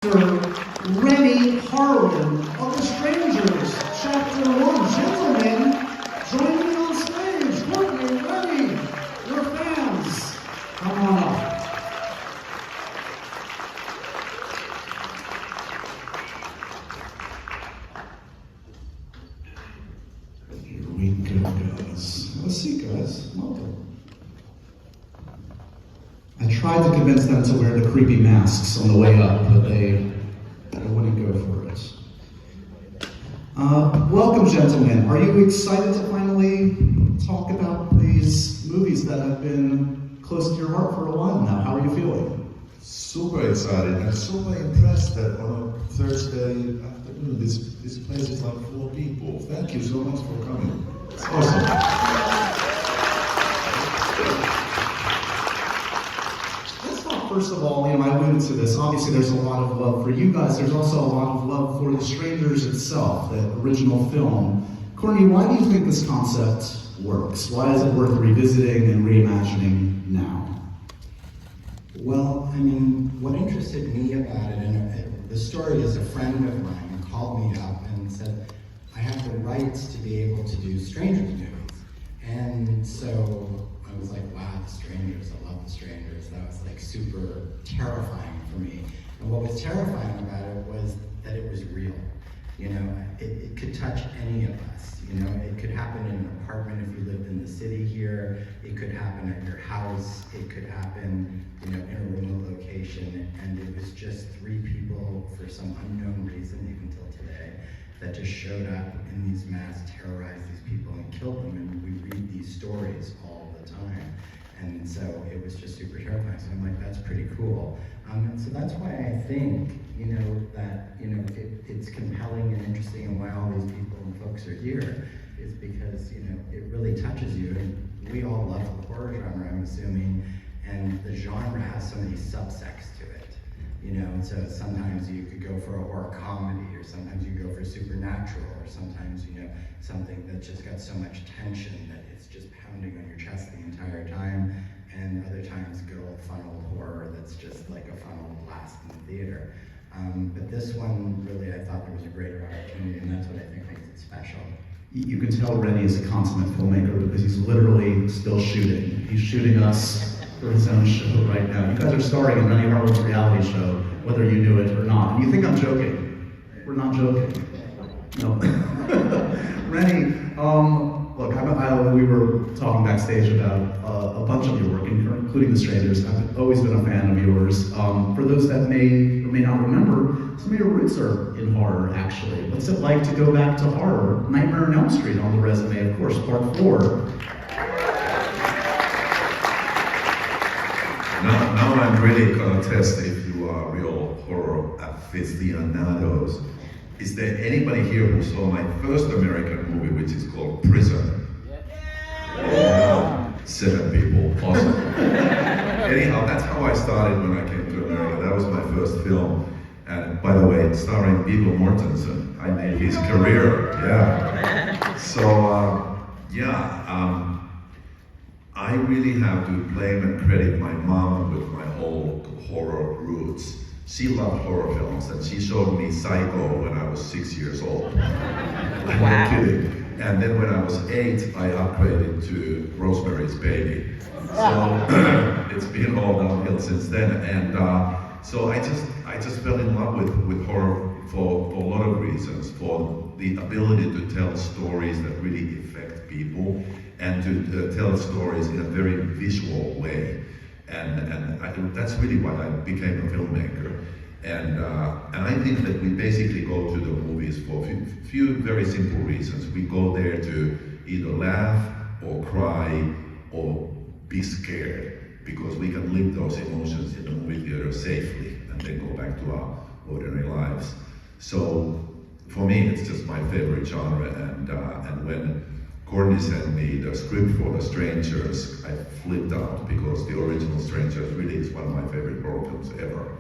Renny, Harlin of The Strangers, Chapter 1. Gentlemen, join me on stage. Courtney, Renny, your fans. Come on up. Here we go, guys. Have a seat, guys. Welcome. I tried to convince them to wear the creepy masks on the way up, but they wouldn't go for it. Welcome, gentlemen. Are you excited to finally talk about these movies that have been close to your heart for a while now? How are you feeling? Super excited and super impressed that on a Thursday afternoon, this place is like full of people. Thank you so much for coming. It's awesome. First of all, I alluded to this. Obviously, there's a lot of love for you guys. There's also a lot of love for The Strangers itself, the original film. Courtney, why do you think this concept works? Why is it worth revisiting and reimagining now? Well, what interested me about it, and the story is a friend of mine called me up and said, I have the rights to be able to do Strangers movies. And so I was like, wow, The Strangers, I love The Strangers. That was like super terrifying for me. And what was terrifying about it was that it was real. It could touch any of us. It could happen in an apartment if you lived in the city here. It could happen at your house. It could happen, in a remote location. And it was just three people for some unknown reason, even till today, that just showed up in these masks, terrorized these people, and killed them. And we read these stories all the time. And so it was just super terrifying. So I'm like, that's pretty cool. And so that's why I think, that, it's compelling and interesting, and why all these people and folks are here is because, it really touches you. And we all love the horror genre, I'm assuming, and the genre has so many subsects to it. And so sometimes you could go for a horror comedy, or sometimes you go for supernatural, or sometimes, something that's just got so much tension that it's just pounding on your chest the entire time, and other times good old fun old horror that's just like a fun old blast in the theater. But this one, really, I thought there was a greater opportunity, and that's what I think makes it special. You can tell Renny is a consummate filmmaker because he's literally still shooting. He's shooting us for his own show right now. You guys are starring in Renny Harlin's reality show, whether you knew it or not. And you think I'm joking. We're not joking. No. Renny, look, we were talking backstage about a bunch of your work, including The Strangers. I've always been a fan of yours. For those that may or may not remember, some of your roots are in horror, actually. What's it like to go back to horror? Nightmare on Elm Street on the resume, of course, part 4. Now I'm really gonna test if you are real horror aficionados. Is there anybody here who saw my first American movie, which is called Prison? Yeah. 7 people, awesome. Anyhow, that's how I started when I came to America. That was my first film. And by the way, starring Viggo Mortensen. I made his career, yeah. So, I really have to blame and credit my mom with my whole horror roots. She loved horror films, and she showed me Psycho when I was 6 years old. I'm not kidding. And then when I was 8, I upgraded to Rosemary's Baby. So it's been all downhill since then. And so I just fell in love with horror for a lot of reasons. For the ability to tell stories that really affect people, and to tell stories in a very visual way. And that's really why I became a filmmaker. And I think that we basically go to the movies for a few very simple reasons. We go there to either laugh or cry or be scared, because we can live those emotions in the movie theater safely and then go back to our ordinary lives. So for me, it's just my favorite genre. And when Courtney sent me the script for The Strangers, I flipped out, because the original Strangers really is one of my favorite horror films ever.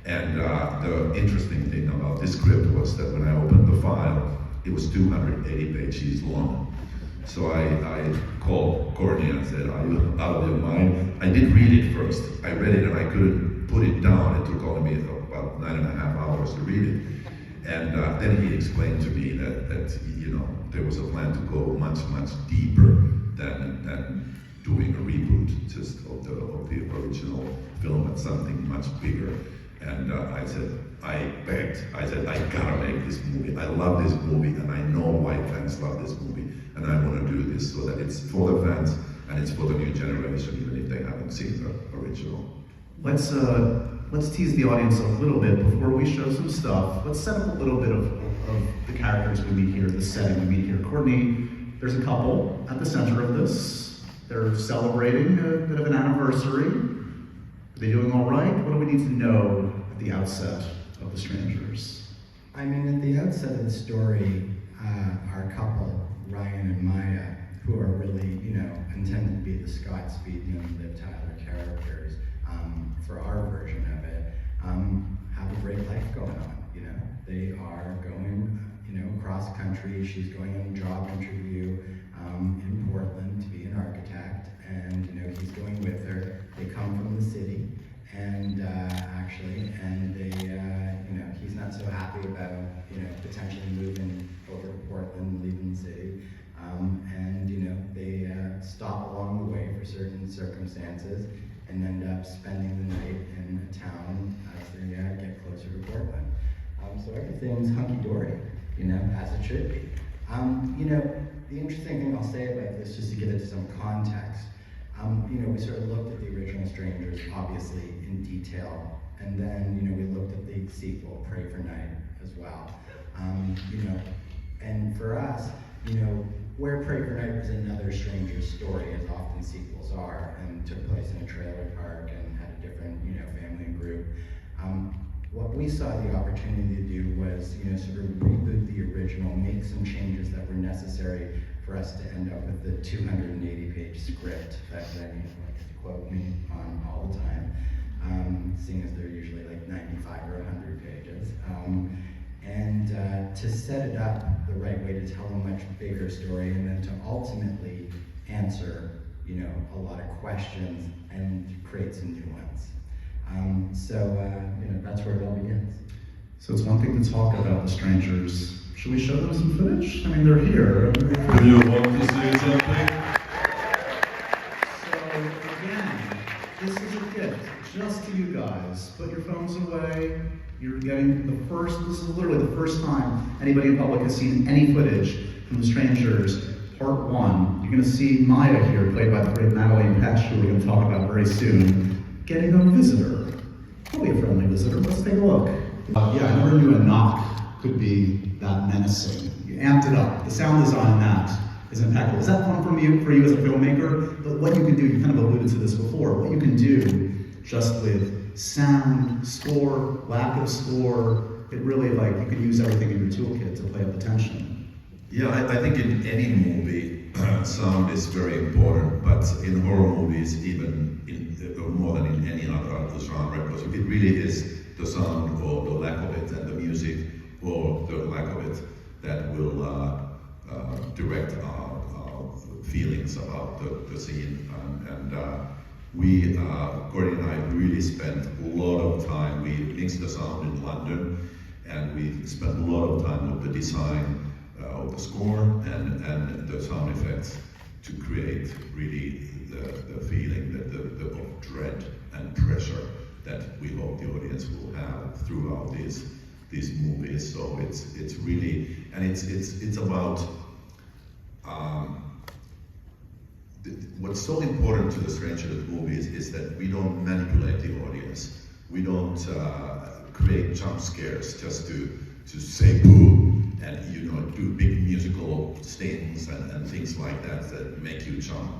And the interesting thing about this script was that when I opened the file, it was 280 pages long. So I called Courtney and said, are you out of your mind? I did read it first. I read it and I couldn't put it down. It took only me about about 9.5 hours to read it. And then he explained to me that there was a plan to go much deeper than doing a reboot just of the original film and something much bigger. And I said, I gotta make this movie. I love this movie, and I know why fans love this movie, and I want to do this so that it's for the fans and it's for the new generation, even if they haven't seen the original. Let's tease the audience a little bit before we show some stuff. Let's set up a little bit of the characters we meet here, the setting we meet here. Courtney, there's a couple at the center of this. They're celebrating a bit of an anniversary. Are they doing all right? What do we need to know at the outset of The Strangers? I mean, at the outset of the story, our couple, Ryan and Maya, who are really, intended to be the Scott Speedman and Liv Tyler characters for our version of it, have a great life going on. They are going, cross country. She's going on a job interview in Portland to be an architect, and he's going with her. They come from the city, and they, he's not so happy about potentially moving over to Portland, leaving the city, they stop along the way for certain circumstances and end up spending the night in a town as they get closer to Portland. So everything's hunky-dory, as it should be. The interesting thing I'll say about this, just to give it some context, we sort of looked at the original Strangers, obviously, in detail, and then, we looked at the sequel, Pray for Night, as well. And for us, where Pray for Night was another Strangers story, as often sequels are, and took place in a trailer park and had a different, family and group. What we saw the opportunity to do was, sort of reboot the original, make some changes that were necessary for us to end up with the 280-page script that Renny likes to quote me on all the time, seeing as they're usually like 95 or 100 pages. And to set it up the right way to tell a much bigger story, and then to ultimately answer, a lot of questions and create some new ones. That's where it all begins. So it's one thing to talk about The Strangers. Should we show them some footage? I mean, they're here. Do you want to say something? So again, this is a gift just to you guys. Put your phones away. You're getting this is literally the first time anybody in public has seen any footage from The Strangers, Part 1. You're going to see Maya here, played by the great Madeline Petch, who we're going to talk about very soon, getting a visitor. Probably a friendly visitor. Let's take a look. I never knew a knock could be that menacing. You amped it up. The sound design in that is impeccable. Is that fun for you as a filmmaker? But what you can do, you kind of alluded to this before, what you can do just with sound, score, lack of score, it really you can use everything in your toolkit to play up the tension. Yeah, I think in any movie, sound is very important, but in horror movies, even more than in any other genre, because it really is the sound or the lack of it, and the music or the lack of it, that will direct our feelings about the scene. We, Courtney and I, really spent a lot of time. We mixed the sound in London, and we spent a lot of time with the design of the score and the sound effects to create really the feeling of dread and pressure that we hope the audience will have throughout these movies. So it's really, and it's about what's so important to the Strangers movies is that we don't manipulate the audience. We don't create jump scares just to say boo and do big musical stings and things like that make you jump.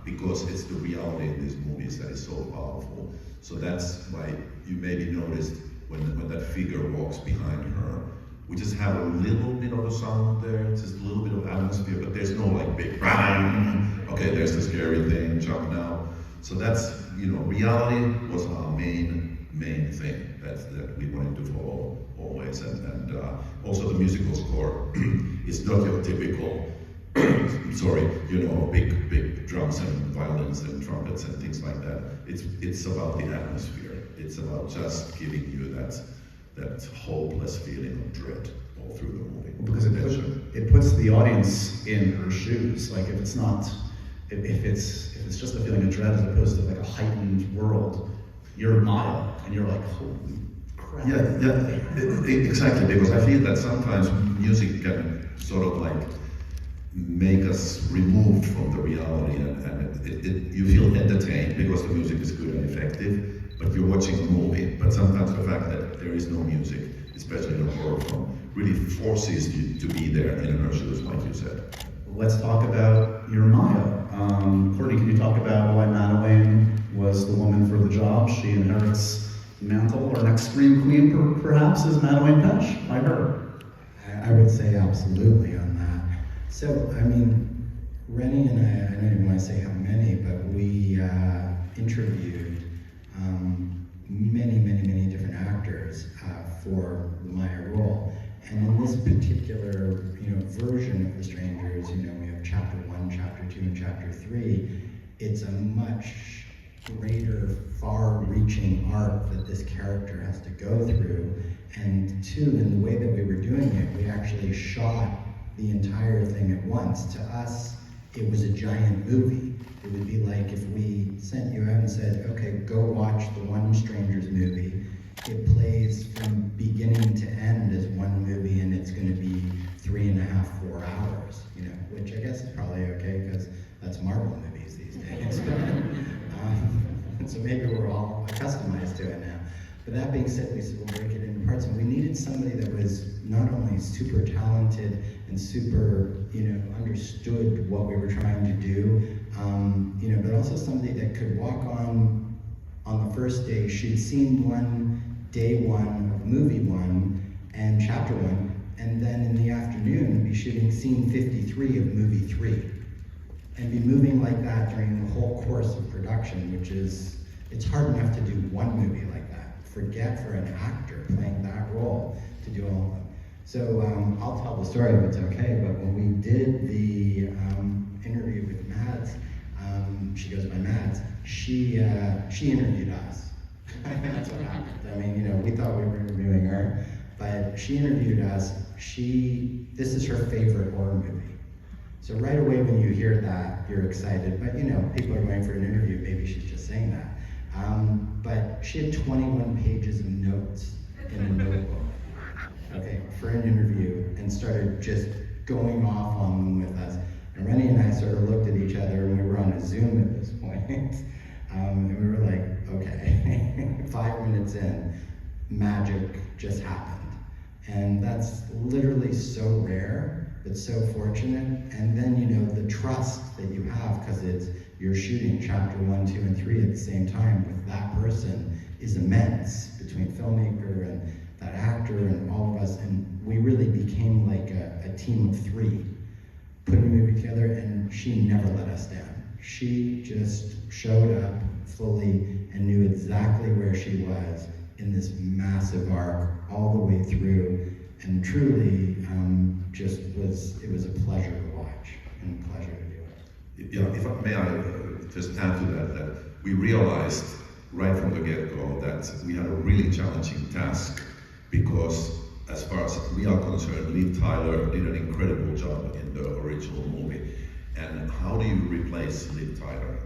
Because it's the reality in these movies that is so powerful. So that's why you maybe noticed when that figure walks behind her, we just have a little bit of a sound there, just a little bit of atmosphere, but there's no big bang. Okay, there's the scary thing, jump now. So that's, reality was our main thing that we wanted to follow always. And also the musical score is not your typical, big drums and violins and trumpets and things like that. It's about the atmosphere. It's about just giving you that hopeless feeling of dread all through the movie. Because it puts the audience in her shoes. Like if it's not, if it's just a feeling of dread as opposed to like a heightened world, you're Maya and you're like, holy crap. Exactly. Because I feel that sometimes music can sort of like make us removed from the reality, and you feel entertained because the music is good and effective, but you're watching a movie. But sometimes the fact that there is no music, especially in a horror film, really forces you to be there in her shoes, like you said. Let's talk about your Maya. Courtney, can you talk about why Madeleine was the woman for the job? She inherits the mantle. Our next scream queen, perhaps, is Madeleine Petsch. By her. I would say absolutely on that. So, I mean, Renny and I don't even want to say how many, but we interviewed many different actors for the Maya role. And in this particular, version of The Strangers, we have chapter 1, chapter 2, and chapter 3. It's a much greater, far-reaching arc that this character has to go through. And two, in the way that we were doing it, we actually shot the entire thing at once. To us, it was a giant movie. It would be like if we sent you out and said, okay, go watch the one Strangers movie. It plays from beginning to end as one movie, and it's going to be 3.5, 4 hours, which I guess is probably okay because that's Marvel movies these days. So maybe we're all accustomed to it now. But that being said, we said we'll break it into parts, and we needed somebody that was not only super talented and super, understood what we were trying to do, but also somebody that could walk on the first day. She'd seen day one of movie 1 and chapter 1, and then in the afternoon be shooting scene 53 of movie 3, and be moving like that during the whole course of production, which is, it's hard enough to do one movie like that. Forget for an actor playing that role to do all of them. So I'll tell the story if it's okay, but when we did the interview with Mads, she goes by Mads, she interviewed us. That's what happened. I mean, we thought we were interviewing her, but she interviewed us. This is her favorite horror movie. So right away when you hear that, you're excited, but people are going for an interview, maybe she's just saying that. But she had 21 pages of notes in a notebook, okay, for an interview, and started just going off on them with us. And Renny and I sort of looked at each other, and we were on a Zoom at this point, and we were like, okay, 5 minutes in, magic just happened. And that's literally so rare, but so fortunate. And then, the trust that you have, because you're shooting chapter 1, 2, and 3 at the same time with that person is immense, between filmmaker and that actor and all of us. And we really became like a team of 3, putting a movie together, and she never let us down. She just showed up fully and knew exactly where she was in this massive arc all the way through, and truly it was a pleasure to watch and a pleasure to do it. If I may just add to that we realized right from the get-go that we had a really challenging task, because as far as we are concerned, Liv Tyler did an incredible job in the original movie. And how do you replace Liv Tyler?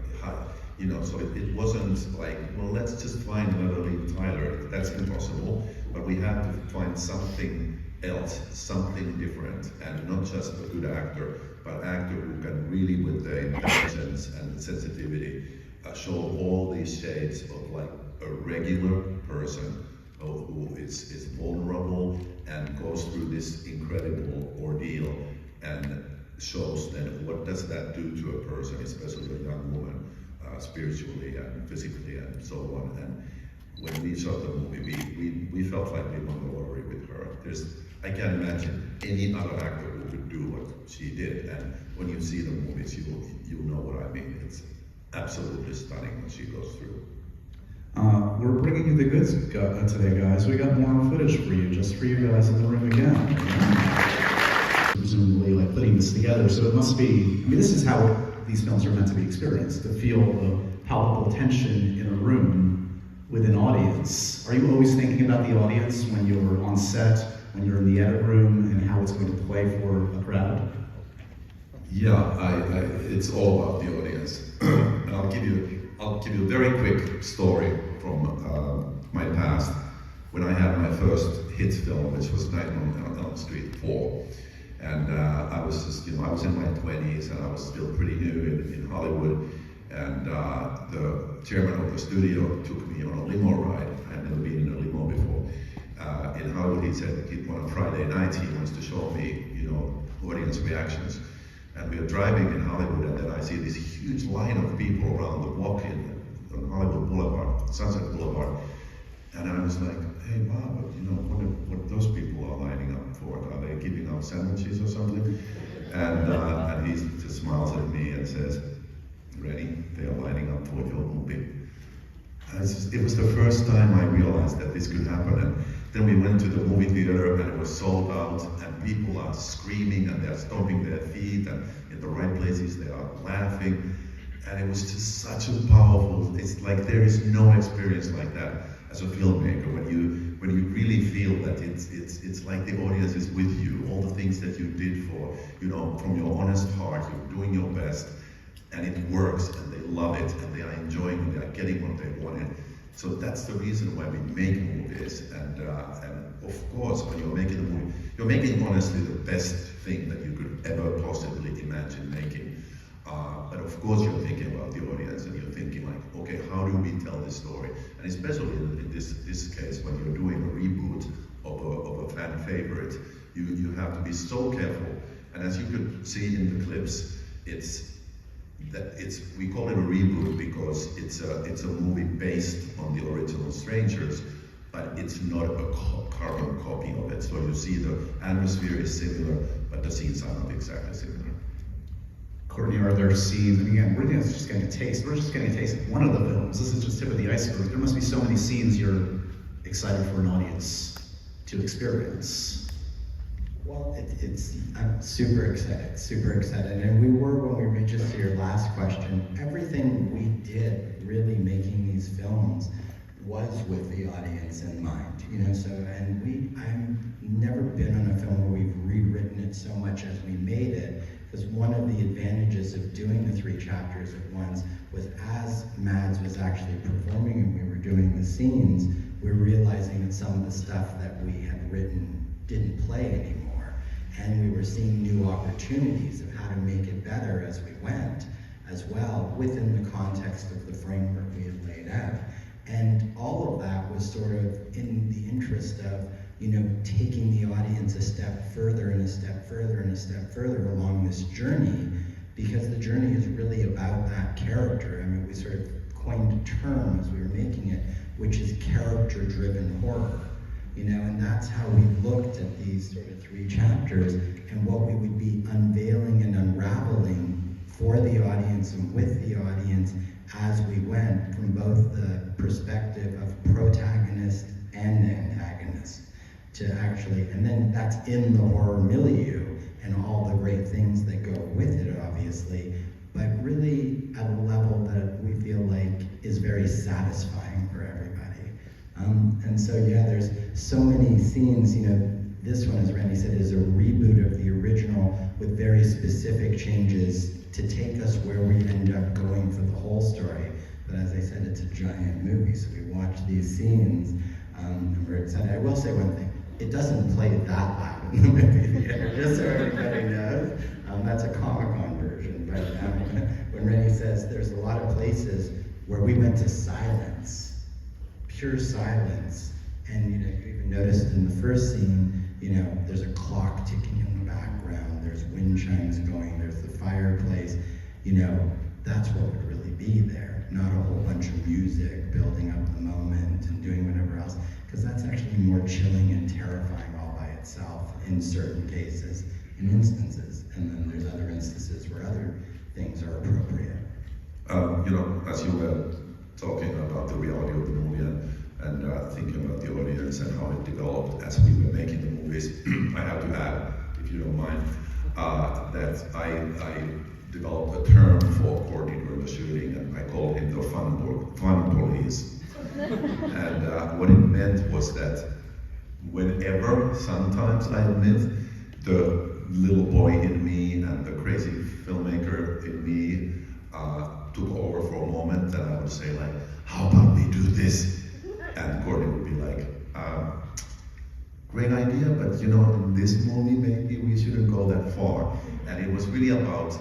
So it wasn't like, well, let's just find another Liv Tyler. That's impossible. But we had to find something else, something different, and not just a good actor, but actor who can really, with the intelligence and sensitivity, show all these shades of like a regular person who is vulnerable and goes through this incredible ordeal, and shows then what does that do to a person, especially a young woman, spiritually and physically and so on. And when we shot the movie, we felt like we won the lottery with her. I can't imagine any other actor who could do what she did. And when you see the movies, you'll know what I mean. It's absolutely stunning what she goes through. We're bringing you the goods today, guys. We got more footage for you, just for you guys in the room again. Presumably, like putting this together, so it must be. This is how these films are meant to be experienced: to feel the palpable tension in a room with an audience. Are you always thinking about the audience when you're on set, when you're in the edit room, and how it's going to play for a crowd? Yeah, it's all about the audience. And I'll give you a very quick story from my past. When I had my first hit film, which was Nightmare on Elm Street 4, and I was just, I was in my 20s and I was still pretty new in Hollywood, and the chairman of the studio took me on a limo ride. I had never been in a limo before. In Hollywood, he said on a Friday night he wants to show me, audience reactions. And we are driving in Hollywood, and then I see this huge line of people around the block on Hollywood Boulevard, Sunset Boulevard. And I was like, hey Bob, what those people are lining up for? Are they giving out sandwiches or something? And he just smiles at me and says, Renny, they are lining up for your movie. It was the first time I realized that this could happen. And then we went to the movie theater and it was sold out, and people are screaming and they're stomping their feet, and in the right places they are laughing. And it was just such a powerful, it's like there is no experience like that as a filmmaker, when you really feel that it's like the audience is with you, all the things that you did for, from your honest heart, you're doing your best, and it works, and they love it, and they are enjoying it, they are getting what they wanted. So that's the reason why we make movies, and of course, when you're making a movie, you're making honestly the best thing that you could ever possibly imagine making. But of course, you're thinking about the audience, and you're thinking like, okay, how do we tell this story? And especially in this case, when you're doing a reboot of a fan favorite, you have to be so careful. And as you could see in the clips, we call it a reboot because it's a movie based on the original Strangers, but it's not a carbon copy of it. So you see the atmosphere is similar, but the scenes are not exactly similar. Courtney, are there scenes, and again, we're just getting a taste. We're just getting a taste of one of the films. This is just tip of the iceberg. There must be so many scenes you're excited for an audience to experience. Well, I'm super excited. And we were, when we read just to your last question, everything we did really making these films was with the audience in mind, I've never been on a film where we've rewritten it so much as we made it, because one of the advantages of doing the 3 chapters at once was as Mads was actually performing and we were doing the scenes, we were realizing that some of the stuff that we had written didn't play anymore. And we were seeing new opportunities of how to make it better as we went, as well, within the context of the framework we had laid out. And all of that was sort of in the interest of, taking the audience a step further and a step further and a step further along this journey, because the journey is really about that character. We sort of coined a term as we were making it, which is character-driven horror. And that's how we looked at these sort of 3 chapters and what we would be unveiling and unraveling for the audience and with the audience as we went, from both the perspective of protagonist and antagonist to actually, and then that's in the horror milieu and all the great things that go with it, obviously, but really at a level that we feel like is very satisfying for everybody. And so, there's so many scenes, this one, as Renny said, is a reboot of the original with very specific changes to take us where we end up going for the whole story. But as I said, it's a giant movie, so we watch these scenes, and we're excited. I will say one thing, it doesn't play that loud in the movie theater, just so everybody knows. That's a Comic-Con version, but when Renny says there's a lot of places where we went to silence, pure silence, and you even noticed in the first scene, there's a clock ticking in the background, there's wind chimes going, there's the fireplace, that's what would really be there, not a whole bunch of music building up the moment and doing whatever else, because that's actually more chilling and terrifying all by itself in certain cases, in instances, and then there's other instances where other things are appropriate. As you were talking about the reality of the movie and thinking about the audience and how it developed as we were making the movies, I have to add, if you don't mind, that I developed a term for Courtney during the shooting, and I called him the fun police. And what it meant was that whenever, sometimes I admit, the little boy in me and the crazy filmmaker in me took over for a moment, and I would say like, how about we do this? And Courtney would be like, great idea, but you know, in this movie, maybe we shouldn't go that far. And it was really about,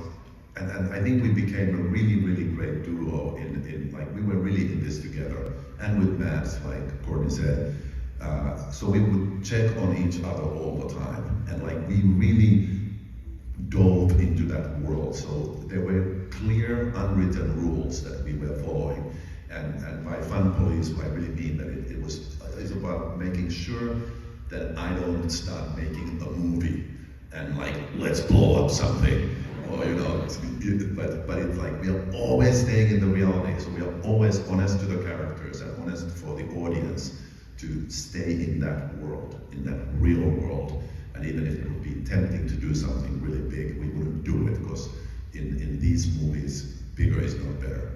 and I think we became a really, really great duo in like, we were really in this together. And with Matt, like Courtney said, so we would check on each other all the time. And like, we really dove into that world. So there were clear, unwritten rules that we were following. And by fun police, I really mean that it's about making sure that I don't start making a movie and like, let's blow up something, or you know, but it's like, we are always staying in the reality, so we are always honest to the characters and honest for the audience to stay in that world, in that real world. And even if it would be tempting to do something really big, we wouldn't do it, because in these movies, bigger is not better.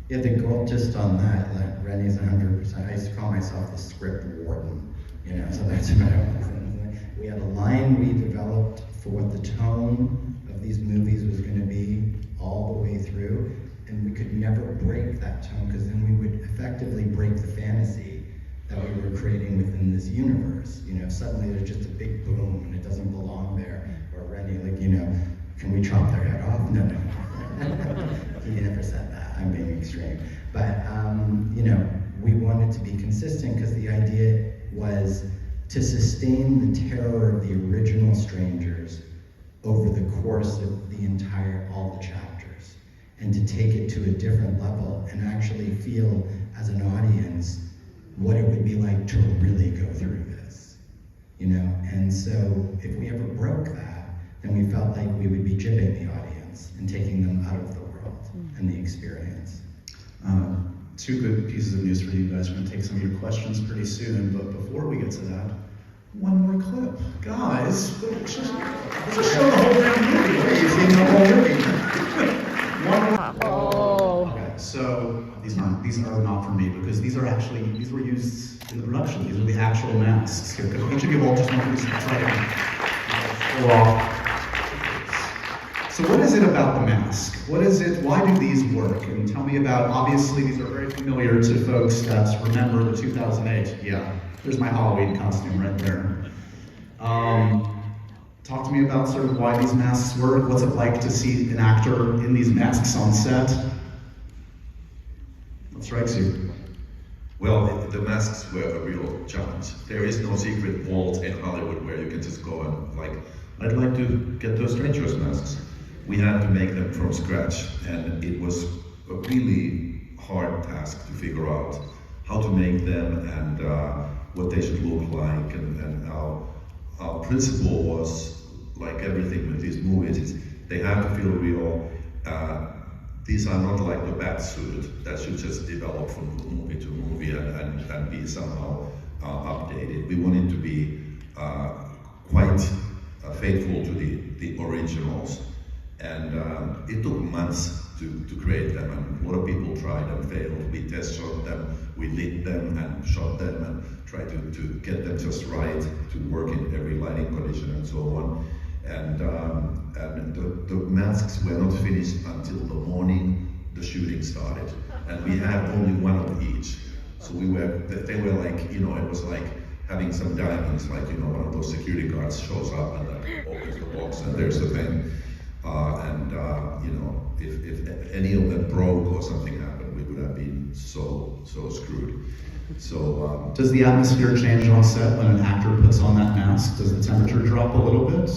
Yeah, the goal just on that, like Renny's 100%, I used to call myself the script warden, you know, so that's what I was saying. We had a line we developed for what the tone of these movies was going to be all the way through, and we could never break that tone, because then we would effectively break the fantasy that we were creating within this universe. You know, if suddenly there's just a big boom and it doesn't belong there, or Renny, like, you know, can we chop their head off? No. He never said that. I'm being extreme. But, you know, we wanted to be consistent, because the idea was to sustain the terror of the original Strangers over the course of all the chapters, and to take it to a different level and actually feel as an audience what it would be like to really go through this, you know? And so if we ever broke that, then we felt like we would be jibbing the audience and taking them out of the world and the experience. Two good pieces of news for you guys. We're going to take some of your questions pretty soon, but before we get to that, one more clip. Guys, let's just show the whole damn movie. What are you seeing the whole movie? One more. Okay, so these are not for me, because these were used in the production. These are the actual masks. Here, could each of you all just want to try to pull off. So what is it about the mask? What is it, why do these work? And tell me about, obviously these are very familiar to folks that remember the 2008. Yeah, there's my Halloween costume right there. Talk to me about sort of why these masks work. What's it like to see an actor in these masks on set? What strikes you? Well, the masks were a real challenge. There is no secret vault in Hollywood where you can just go and like, I'd like to get those Strangers masks. We had to make them from scratch, and it was a really hard task to figure out how to make them and what they should look like, and our principle was, like everything with these movies, they have to feel real. These are not like the bat suit that should just develop from movie to movie and be somehow updated. We wanted to be quite faithful to the originals. And it took months to create them, and a lot of people tried and failed. We test shot them, we lit them and shot them and tried to get them just right, to work in every lighting condition and so on. And the masks were not finished until the morning the shooting started. And we had only one of each. So they were like, you know, it was like having some diamonds, like, you know, one of those security guards shows up and opens the box and there's the thing. You know, if any of them broke or something happened, we would have been so screwed. So does the atmosphere change on set when an actor puts on that mask? Does the temperature drop a little bit?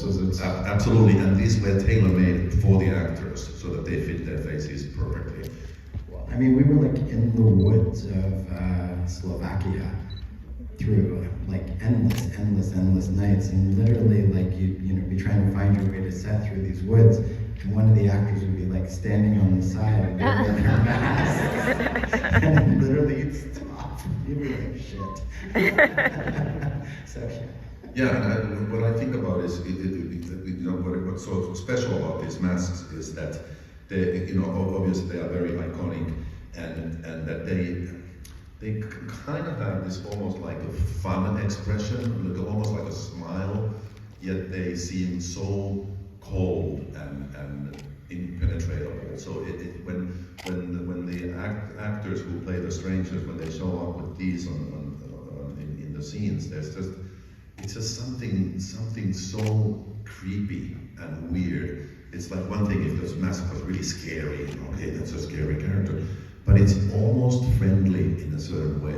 Absolutely, and these were tailor-made for the actors so that they fit their faces perfectly. Well, I mean, we were like in the woods of Slovakia through like endless nights, and literally like you know, be trying to find your way to set through these woods, and one of the actors would be like standing on the side with their mask, and literally you'd stop, you'd be like, shit. So yeah, and what I think about is, you know, what's so special about these masks is that they, you know, obviously they are very iconic, and that they they kind of have this almost like a fun expression, like almost like a smile, yet they seem so cold and impenetrable. So when the actors who play the strangers, when they show up with these in the scenes, it's just something so creepy and weird. It's like one thing if the mask was really scary, okay, that's a scary character, but it's almost friendly in a certain way.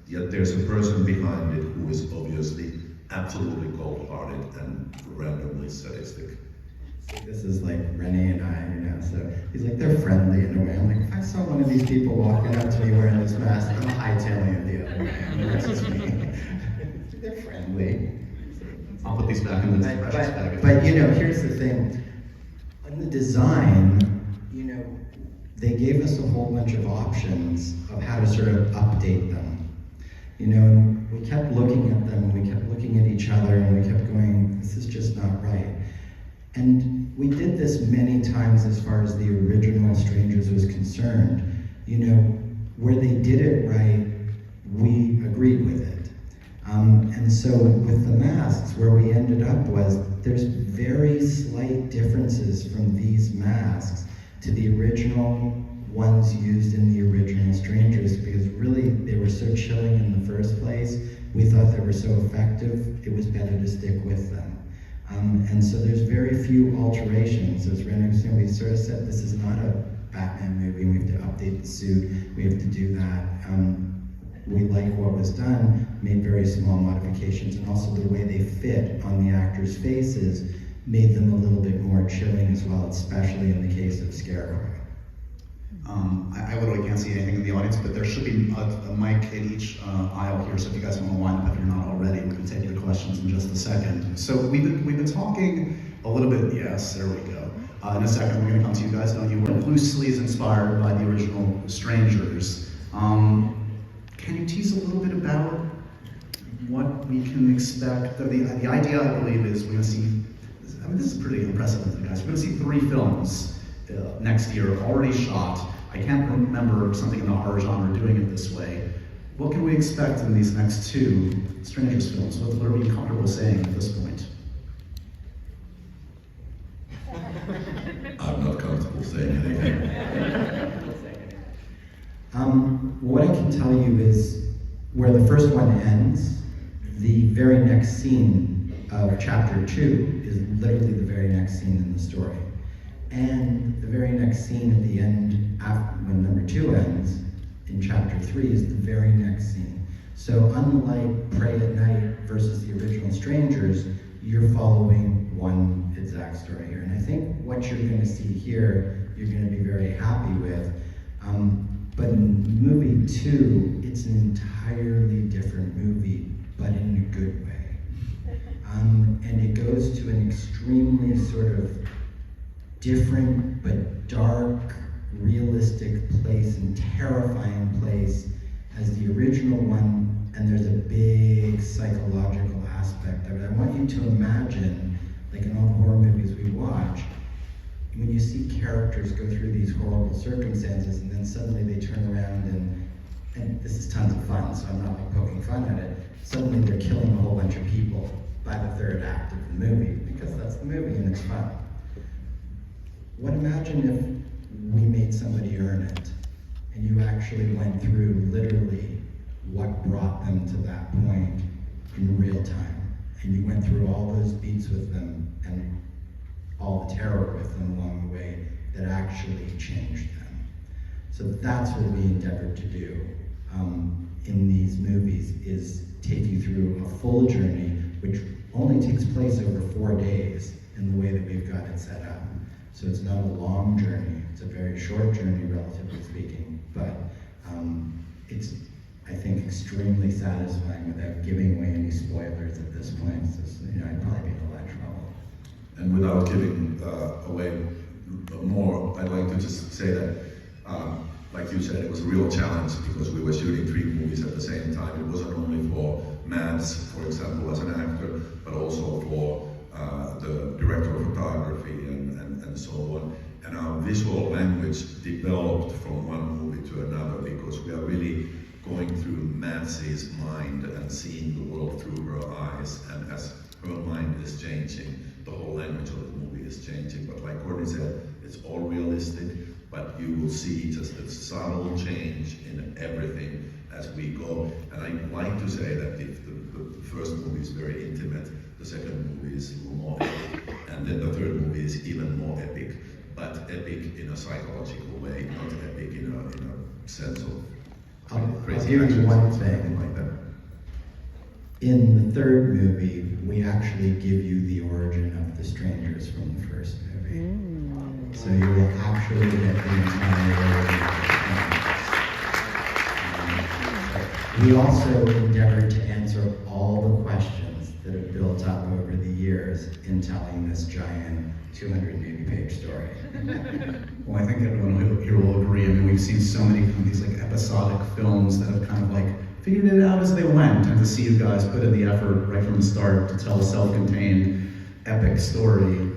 Yet there's a person behind it who is obviously absolutely cold-hearted and randomly sadistic. This is like Renny and I, so he's like, they're friendly in a way. I'm like, if I saw one of these people walking up to me wearing this mask, I'm hightailing it the other way. That's just me. They're friendly. I'll put these back in the precious bag. But here's the thing. On the design, they gave us a whole bunch of options of how to sort of update them. We kept looking at them, we kept looking at each other, and we kept going, this is just not right. And we did this many times as far as the original Strangers was concerned. Where they did it right, we agreed with it. And so with the masks, where we ended up was, there's very slight differences from these masks to the original ones used in the original Strangers, because really they were so chilling in the first place. We thought they were so effective, it was better to stick with them. And so there's very few alterations. As Renny was saying, we sort of said this is not a Batman movie, we have to update the suit, we have to do that. We like what was done, made very small modifications, and also the way they fit on the actors' faces made them a little bit more chilling as well, especially in the case of Scarecrow. I literally can't see anything in the audience, but there should be a mic in each aisle here, so if you guys want to wind up if you're not already, we're going to take your questions in just a second. So we've been talking a little bit, yes, there we go. In a second, we're going to come to you guys. You were loosely inspired by the original Strangers. Can you tease a little bit about what we can expect? The idea, I believe, is we're going to see, this is pretty unprecedented, guys. We're going to see 3 films next year, already shot. I can't remember something in the horror genre doing it this way. What can we expect in these next 2 Strangers films? What are we comfortable saying at this point? I'm not comfortable saying anything. What I can tell you is, where the first one ends, the very next scene of chapter 2 is literally the very next scene in the story. And the very next scene at the end, after, when number 2 ends, in chapter 3, is the very next scene. So unlike Pray at Night versus the original Strangers, you're following one exact story here. And I think what you're going to see here, you're going to be very happy with. But in movie 2, it's an entirely different movie, but in a good way. And it goes to an extremely sort of different but dark, realistic place and terrifying place as the original one, and there's a big psychological aspect of it. I want you to imagine, like in all the horror movies we watch, when you see characters go through these horrible circumstances and then suddenly they turn around and this is tons of fun, so I'm not like poking fun at it, suddenly they're killing a whole bunch of people by the 3rd act of the movie, because that's the movie and it's fun. Imagine if we made somebody earn it, and you actually went through literally what brought them to that point in real time, and you went through all those beats with them and all the terror with them along the way that actually changed them. So that's what we endeavored to do in these movies, is take you through a full journey, which only takes place over 4 days in the way that we've got it set up. So it's not a long journey, it's a very short journey, relatively speaking, but it's, I think, extremely satisfying without giving away any spoilers at this point. So, I'd probably be in a lot of trouble. And without giving away more, I'd like to just say that, like you said, it was a real challenge because we were shooting 3 movies at the same time. It wasn't only for Mads, for example, as an actor, but also for the director of photography and so on. and our visual language developed from one movie to another because we are really going through Matt's mind and seeing the world through her eyes, and as her mind is changing, the whole language of the movie is changing. But like Courtney said, it's all realistic, but you will see just a subtle change in everything as we go. And I like to say that if the first movie is very intimate, the second movie is a little more epic, and then the third movie is even more epic, but epic in a psychological way, not epic in a sense of I'll crazy give you actions, one something thing. like that. In the third movie, we actually give you the origin of the strangers from the first movie. So you will actually get the entire origin of the strangers. We also endeavored to answer all the questions that have built up over the years in telling this giant 280-page story. Well, I think everyone here will agree. I mean, we've seen so many of these like episodic films that have kind of like figured it out as they went, and to see you guys put in the effort right from the start to tell a self-contained epic story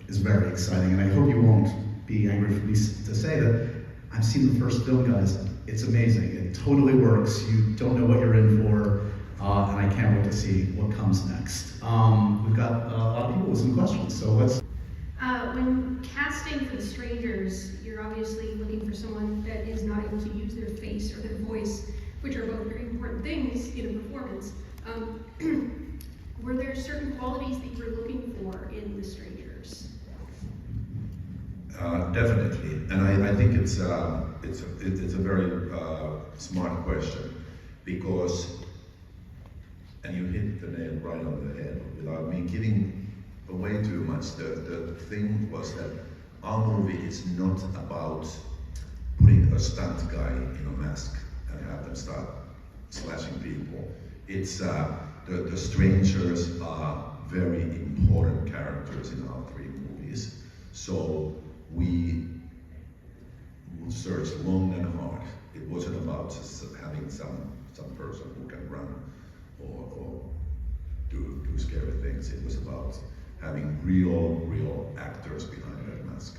is very exciting. And I hope you won't be angry for me to say that I've seen the first film, guys. It's amazing. It totally works. You don't know what you're in for, and I can't wait to see what comes next. We've got a lot of people with some questions, so let's. When casting for the strangers, you're obviously looking for someone that is not able to use their face or their voice, which are both very important things in a performance. Were there certain qualities that you were looking for in the strangers? Definitely, and I think it's a very smart question, because, and you hit the nail right on the head without me giving away too much. The thing was that our movie is not about putting a stunt guy in a mask and have them start slashing people. It's the strangers are very important characters in our three movies. So we searched long and hard. It wasn't about just having some person who can run or do scary things. It was about having real actors behind that mask.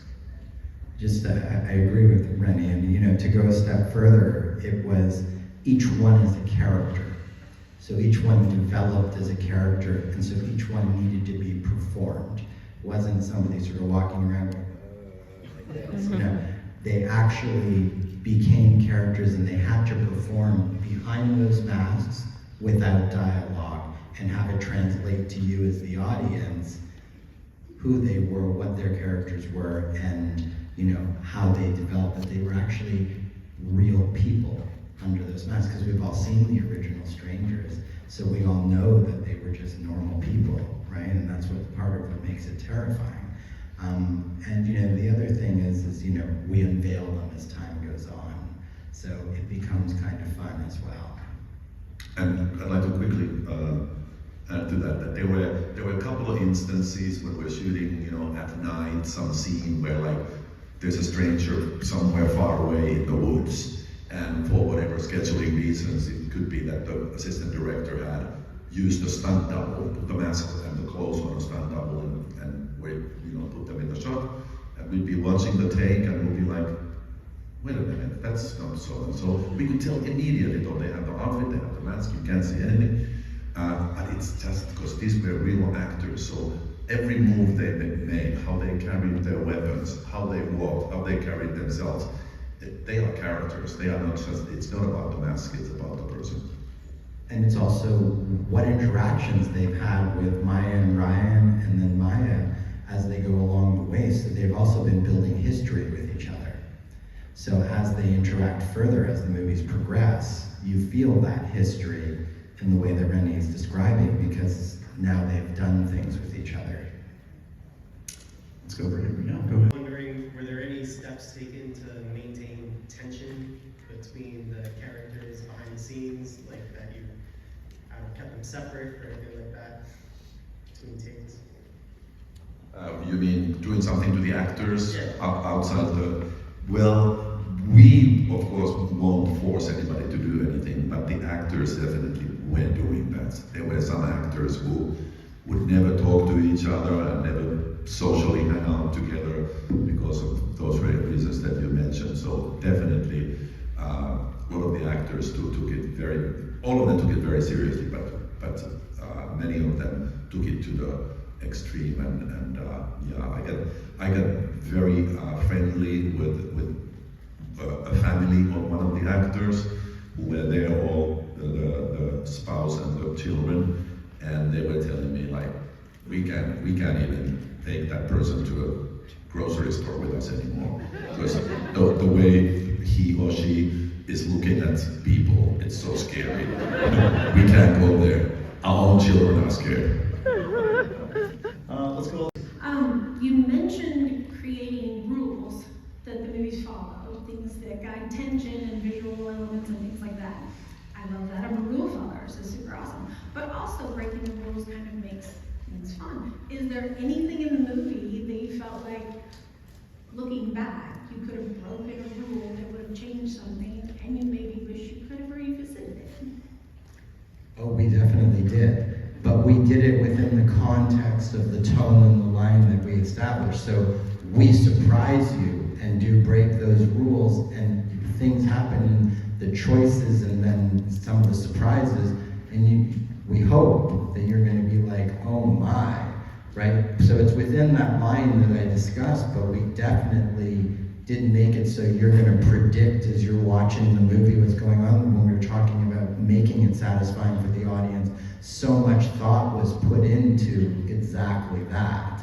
Just, I agree with Renny, and to go a step further, it was each one is a character. So each one developed as a character, and so each one needed to be performed. It wasn't somebody sort of walking around going, like this. They actually became characters, and they had to perform behind those masks without dialogue and have it translate to you as the audience who they were, what their characters were, and how they developed, that they were actually real people under those masks, because we've all seen the original Strangers, so we all know that they were just normal people, right? And that's what part of what makes it terrifying. And the other thing is we unveil them as time goes on, so it becomes kind of fun as well. And I'd like to quickly add to that there were a couple of instances when we're shooting, at night, some scene where like there's a stranger somewhere far away in the woods, and for whatever scheduling reasons, it could be that the assistant director had used a stunt double, put the mask and the clothes on a stunt double, and put them in the shot, and we'd be watching the take, and we'd be like, wait a minute, that's not so and so. We could tell immediately, though they have the outfit, they have the mask, you can't see anything. But it's just because these were real actors, so every move they made, how they carried their weapons, how they walked, how they carried themselves, they are characters. They are not just, it's not about the mask, it's about the person. And it's also what interactions they've had with Maya and Ryan, and then Maya as they go along the way. So they've also been building history with each other. So as they interact further, as the movies progress, you feel that history in the way that Renny is describing, because now they've done things with each other. Let's go over here. Yeah, go ahead. Wondering, were there any steps taken to maintain tension between the characters behind the scenes, like that you kept them separate or anything like that between takes? You mean doing something to the actors outside the... Well, we, of course, won't force anybody to do anything, but the actors definitely were doing that. There were some actors who would never talk to each other and never socially hang out together because of those reasons that you mentioned. So definitely, a lot of the actors took it all of them took it very seriously, but many of them took it to the extreme, and yeah, I got very friendly with a family of one of the actors who were there, all the spouse and the children, and they were telling me like, we can't even take that person to a grocery store with us anymore, because the way he or she is looking at people, it's so scary. We can't go there. Our own children are scared. Let's go. You mentioned creating rules that the movies follow, things that guide tension and visual elements and things like that. I love that. I'm a rule follower, so super awesome. But also breaking the rules kind of makes things fun. Is there anything in the movie that you felt like, looking back, you could have broken a rule that would have changed something, and you maybe wish you could have revisited it? Oh, we definitely did. But we did it within the context of the tone and the line that we established. So we surprise you and do break those rules, and things happen in the choices and then some of the surprises, and we hope that you're going to be like, oh my, right? So it's within that line that I discussed, but we definitely didn't make it so you're going to predict as you're watching the movie what's going on. When we were talking about making it satisfying for the audience, so much thought was put into exactly that.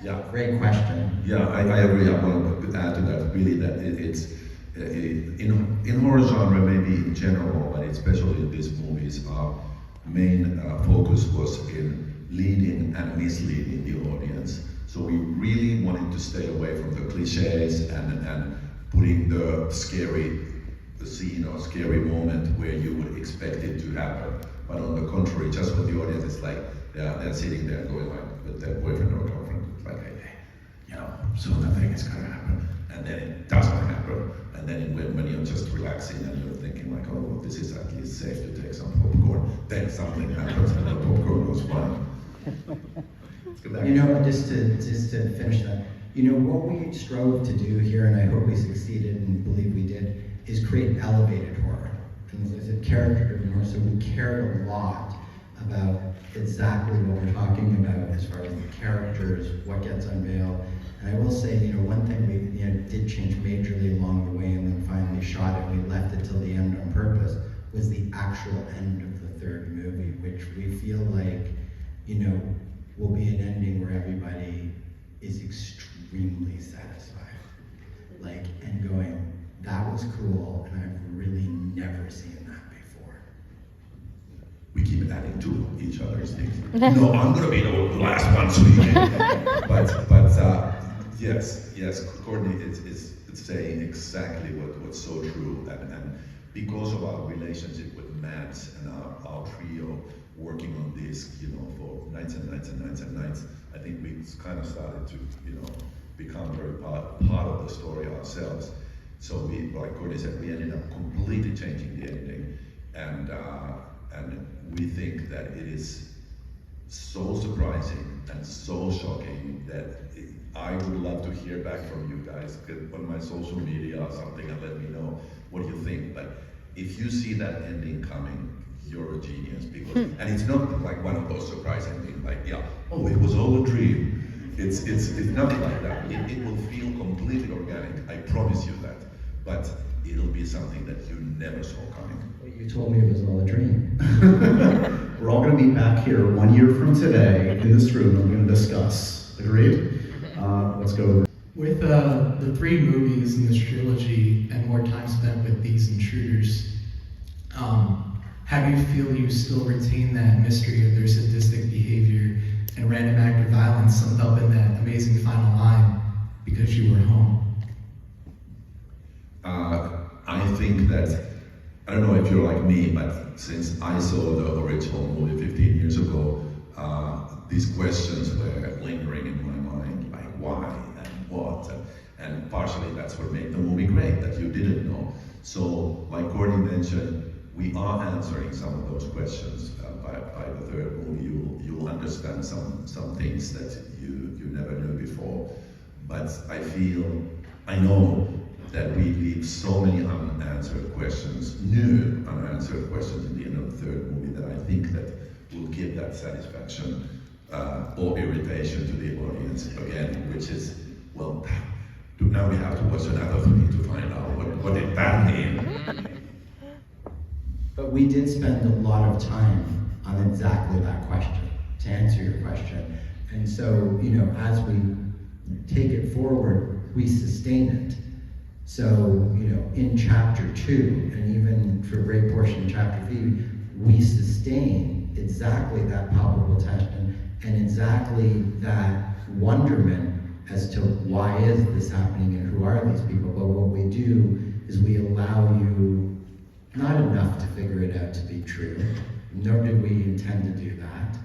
Yeah. Great question. Yeah, I agree. I want to add to that, really, that it's in horror genre, maybe in general, but especially in these movies, our main focus was in leading and misleading the audience. So we really wanted to stay away from the cliches and putting the scene or scary moment where you would expect it to happen. But on the contrary, just for the audience, it's like they're sitting there going like with their boyfriend or girlfriend, it's like, hey, you know, so nothing is gonna happen, and then it doesn't happen, and then when you're just relaxing and you're thinking like, oh, well, this is at least safe to take some popcorn, then something happens and the popcorn goes fine. You know, just to finish that, you know, what we strove to do here, and I hope we succeeded and believe we did, is create elevated horror. And as I said, character-driven horror, so we cared a lot about exactly what we're talking about as far as the characters, what gets unveiled. And I will say, you know, one thing we did change majorly along the way and then finally shot it, we left it till the end on purpose, was the actual end of the third movie, which we feel like, you know, will be an ending where everybody is extremely satisfied. Like, and going, that was cool, and I've really never seen that before. We keep adding to each other's things. No, I'm gonna be the last one speaking. but yes, Courtney is saying exactly what's so true, and because of our relationship with Matt and our trio working on this, you know, for nights and nights and nights and nights, I think we kind of started to, you know, become very part of the story ourselves. So we, like Courtney said, we ended up completely changing the ending, and we think that it is so surprising and so shocking that I would love to hear back from you guys on my social media or something and let me know what you think. But if you see that ending coming, you're a genius, because and it's not like one of those surprise endings, like, yeah, oh, it was all a dream. It's nothing like that. It will feel completely organic. I promise you that. But it'll be something that you never saw coming. Well, you told me it was all a dream. We're all going to meet back here 1 year from today in this room, and we're going to discuss. Agreed? Let's go. With the 3 movies in this trilogy and more time spent with these intruders, how do you feel you still retain that mystery of their sadistic behavior and random act of violence summed up in that amazing final line, because you were home? I think that, I don't know if you're like me, but since I saw the original movie 15 years ago, these questions were lingering in my mind, like why and what, and partially that's what made the movie great, that you didn't know. So, like Courtney mentioned, we are answering some of those questions by the third movie. You'll understand some things that you never knew before. But I know that we leave so many unanswered questions, new unanswered questions in the end of the third movie that I think that will give that satisfaction or irritation to the audience again, which is, well, now we have to watch another three to find out what did that mean. But we did spend a lot of time on exactly that question, to answer your question. And so, as we take it forward, we sustain it. So, in chapter 2, and even for a great portion of chapter 3, we sustain exactly that palpable tension and exactly that wonderment as to why is this happening and who are these people. But what we do is we allow you not enough to figure it out to be true, nor did we intend to do that,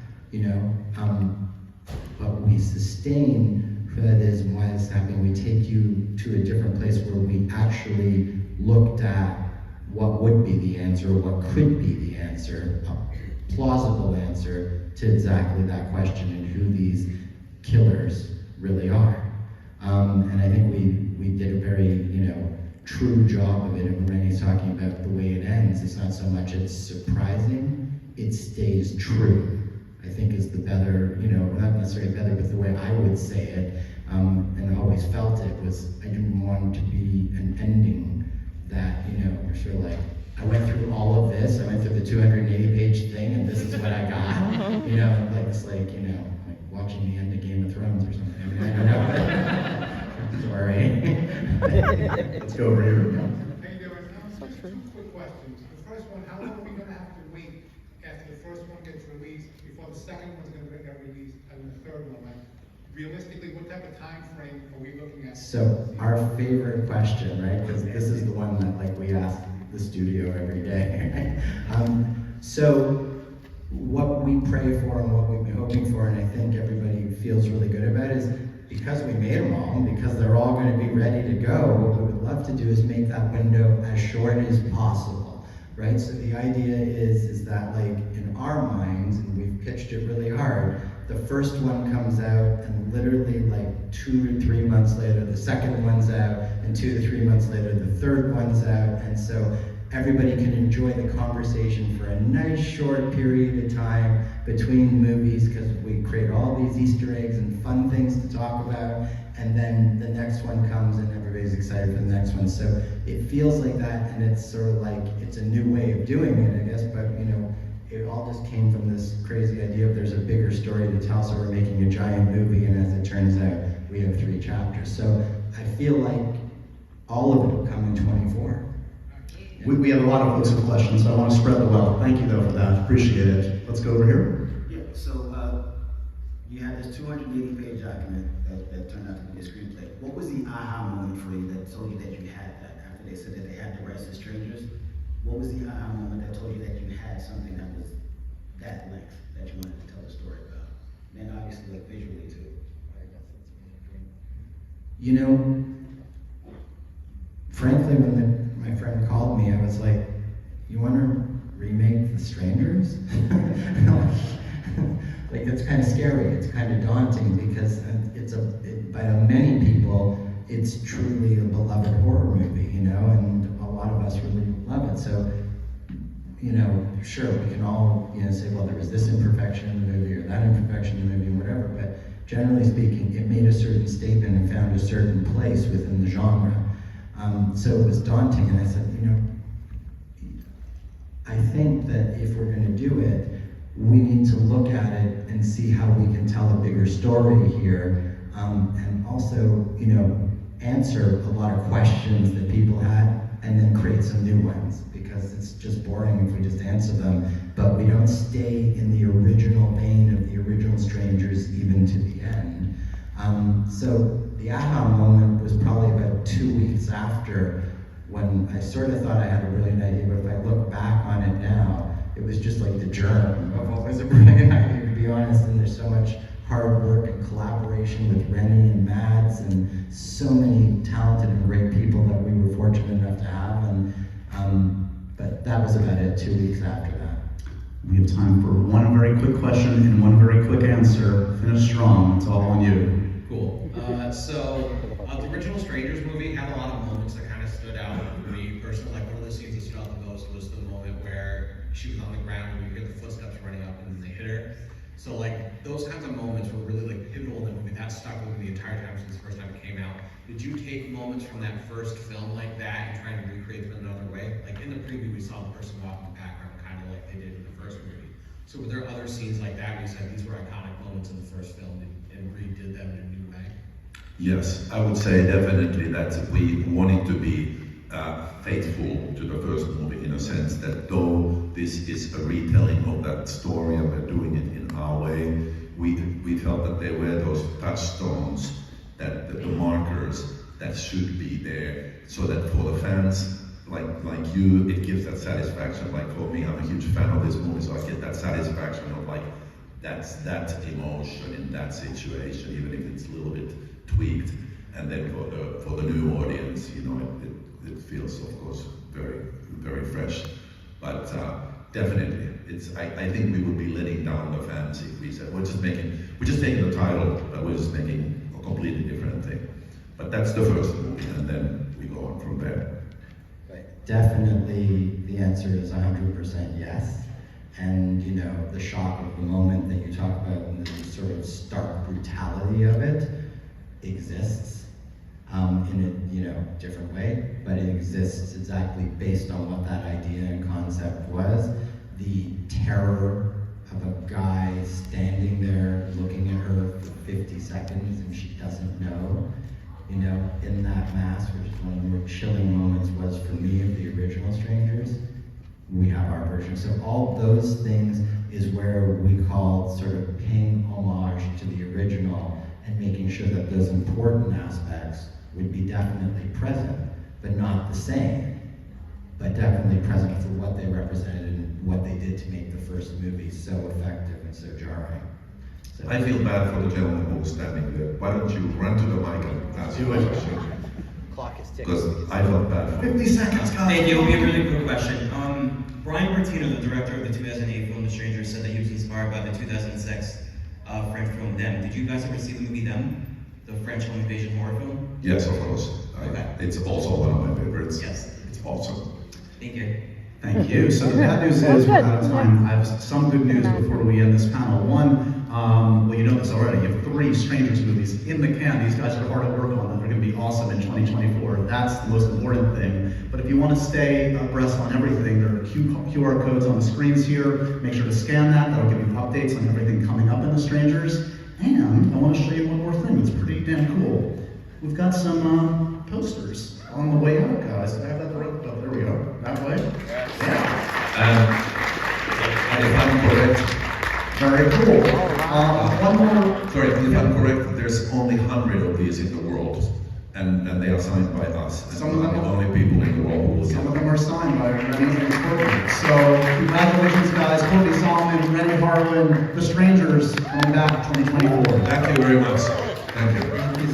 but we sustain who that is and why it's happening. We take you to a different place where we actually looked at what would be the answer, what could be the answer, a plausible answer to exactly that question and who these killers really are. And I think we did a very, true job of it. And when Renny's talking about the way it ends, it's not so much it's surprising, it stays true. I think is the better, not necessarily better, but the way I would say it, and I always felt it was, I didn't want it to be an ending that, you're sort of like, I went through all of this, I went through the 280-page thing, and this is what I got. It's like watching the end of Game of Thrones or something. I mean, I don't know. Sorry. Let's go over here. Hey, there are two quick questions. The first one, how long are we going to have to wait after the first one gets released before the second one's going to get released and the third one? Like, realistically, what type of time frame are we looking at? So our favorite question, right? Because this is the one that we ask the studio every day. So what we pray for and what we've been hoping for, and I think everybody feels really good about, is because we made them all, because they're all going to be ready to go, what we would love to do is make that window as short as possible, right? So the idea is that, like, in our minds, and we've pitched it really hard, the first one comes out, and literally like 2 to 3 months later, the second one's out, and 2 to 3 months later, the third one's out, and so everybody can enjoy the conversation for a nice short period of time between movies, because we create all these Easter eggs and fun things to talk about, and then the next one comes and everybody's excited for the next one. So it feels like that, and it's sort of like, it's a new way of doing it, I guess, but it all just came from this crazy idea of there's a bigger story to tell, so we're making a giant movie, and as it turns out, we have 3 chapters. So I feel like all of it will come in 24. We have a lot of folks with questions, so I want to spread the wealth. Thank you, though, for that. Appreciate it. Let's go over here. Yeah, so you had this 280-page document that turned out to be a screenplay. What was the aha moment for you that told you that you had that? After they said that they had the rights to strangers, what was the aha moment that told you that you had something that was that length that you wanted to tell the story about? And then obviously, like, visually too. Frankly, when my friend called me, I was like, you want to remake The Strangers? Like, it's kind of scary, it's kind of daunting, because by many people, it's truly a beloved horror movie, and a lot of us really love it. So, sure, we can all, say, well, there was this imperfection in the movie or that imperfection in the movie, whatever, but generally speaking, it made a certain statement and found a certain place within the genre. So it was daunting, and I said, I think that if we're going to do it, we need to look at it and see how we can tell a bigger story here, and also, answer a lot of questions that people had, and then create some new ones, because it's just boring if we just answer them, but we don't stay in the original vein of the original Strangers even to the end. So the aha moment was probably about 2 weeks after, when I sort of thought I had a brilliant idea, but if I look back on it now, it was just like the germ of what was a brilliant idea, to be honest. And there's so much hard work and collaboration with Renny and Mads, and so many talented and great people that we were fortunate enough to have. And but that was about it, 2 weeks after that. We have time for one very quick question and one very quick answer. Finish strong. It's all on you. Cool. The original Strangers movie had a lot of moments that kind of stood out for me personally. Like one of the scenes that stood out the most was the moment where she was on the ground and you hear the footsteps running up and then they hit her. So like those kinds of moments were really like pivotal in the movie. That stuck with me the entire time since the first time it came out. Did you take moments from that first film like that and try to recreate them in another way? Like in the preview, we saw the person walk in the background kind of like they did in the first movie. So were there other scenes like that where you said these were iconic moments in the first film and redid them in a new way? Yes, I would say definitely that we wanted to be faithful to the first movie in a sense that though this is a retelling of that story and we're doing it in our way, we felt that there were those touchstones, that the markers that should be there, so that for the fans like you, it gives that satisfaction. Like for me, I'm a huge fan of this movie, so I get that satisfaction of like that's that emotion in that situation, even if it's a little bit tweaked. And then for the new audience, you know, it feels of course very, very fresh. But definitely, I think we would be letting down the fans if we said we're just taking the title, but we're just making a completely different thing. But that's the first movie, and then we go on from there. Definitely, the answer is 100% yes. And you know, the shock of the moment that you talk about and the sort of stark brutality of it exists in a different way, but it exists exactly based on what that idea and concept was. The terror of a guy standing there looking at her for 50 seconds and she doesn't know, you know, in that mask, which is one of the more chilling moments was for me of the original Strangers. We have our version. So all those things is where we call sort of paying homage to the original and making sure that those important aspects would be definitely present, but not the same, but definitely present for what they represented and what they did to make the first movie so effective and so jarring. So, I feel bad for the gentleman who was standing there. Why don't you run to the mic and ask your question? Clock is ticking. Because I felt bad for 50 seconds, guys. Thank you. It'll be a really quick question. Brian Bertino, the director of the 2008 film The Strangers, said that he was inspired by the 2006 French film Them. Did you guys ever see the movie Them, the French home invasion horror film? Yes, of course. Okay. It's also one of my favorites. Yes. It's awesome. Thank you. Thank you. So the bad news is we're out of time. I have some good news before we end this panel. One, well, you know this already. You have 3 Strangers movies in the can. These guys are hard at work on them. They're going to be awesome in 2024. That's the most important thing. But if you want to stay abreast on everything, there are QR codes on the screens here. Make sure to scan that. That'll give you updates on everything coming up in the Strangers. And I want to show you one more thing that's pretty damn cool. We've got some posters on the way out, guys. Did I have that right? Oh, there we go. That way? Yeah. And if I'm correct, Very cool. One more. sorry, if I'm correct, there's only 100 of these in the world, and they are signed by us. Some of them are the are- only people in the world who will Some get of them. them are signed by Renny and Courtney. So congratulations, guys. Courtney Solomon, Renny Harlin, The Strangers, coming back 2024. Thank you very much. Thank you.